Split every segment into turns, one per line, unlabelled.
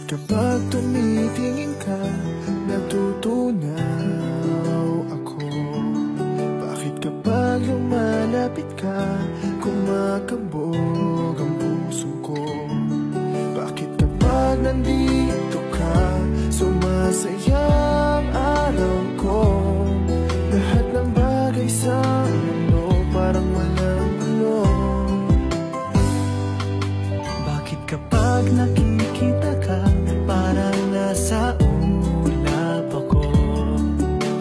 kapag tumitingin ka, natutunaw ako? Bakit kapag lumalapit ka, kumakabog ang puso ko? Bakit kapag nandito ka, sumasaya ang araw ko? Lahat ng bagay sa mundo parang walang gulo. Bakit kapag nakikita ka, parang nasa ulap ako?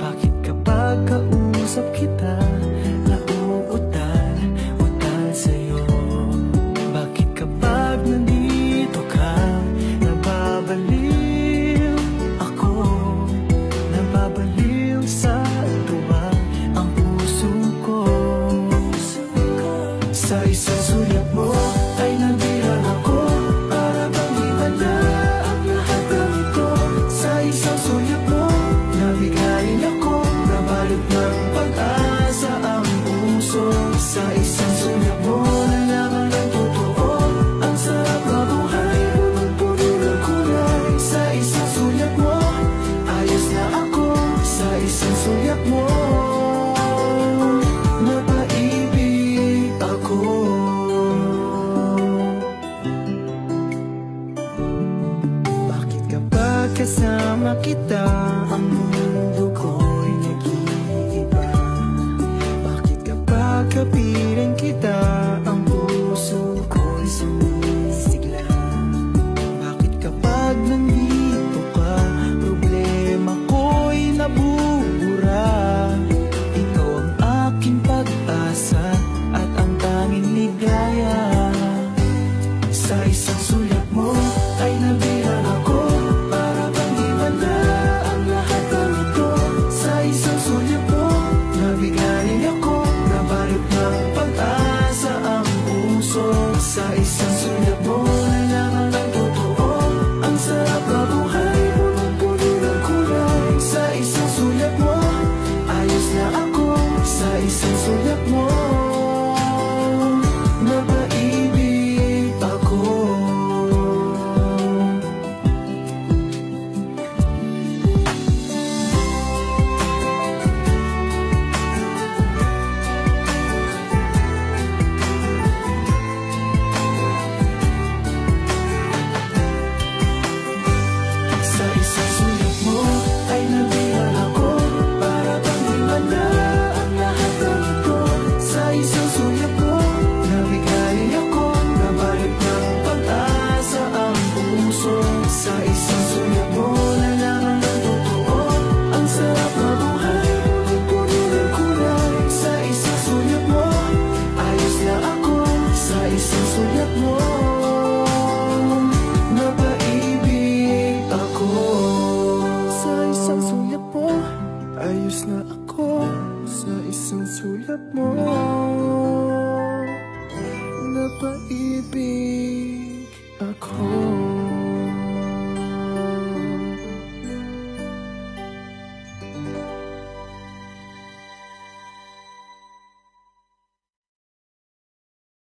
Bakit kapag kausap kita, nauutal-utal sa'yo? Bakit kapag nandito ka, nababaliw ako? Nababaliw sa tuwa ang puso ko. Sa isang sulyap mo ay nabirang ako, para bang himala ang lahat ng ito. Sa isang sulyap mo, nabigayin ako, nabalot ng pag-asa ang puso. Sa isang sulyap mo, nalaman ng totoo, ang sarap na buhay, punong-puno ng kulay. Sa isang sulyap mo, ayos na ako. Sa isang sulyap mo, napaibig ako. Bakit kapag kasama kita, ang mundo ko'y nag-iiba? Bakit kapag kapiling kita, ang puso ko'y sumisigla? Bakit kapag nandito ka, problema ko'y nabubura? Ikaw ang aking pag-asa at ang tanging ligaya. Sa isang sulyap mo ay nabirang ako, para bang himala ang lahat ng ito. Sa isang sulyap mo, nabigayin ako, nabalot ng pag-asa ang puso. Sa isang sulyap mo, nalaman ng totoo, ang sarap na buhay, punong-puno ng kulay. Sa isang sulyap mo, ayos na ako. Sa isang sulyap mo, napaibig ako. Sa isang sulyap mo ay nabirang ako, para bang himala ang lahat ng ito. Sa isang sulyap mo, nabigayin ako, nabalot ng pag-asa ang puso. Sa isang sulyap mo, nalaman ng totoo, ang sarap na buhay, punong-puno ng kulay. Sa isang sulyap mo, ayos na ako. Sa isang sulyap mo, napaibig ako. Sa isang sulyap mo, ayos na ako. Sa isang sulyap mo, napaibig ako.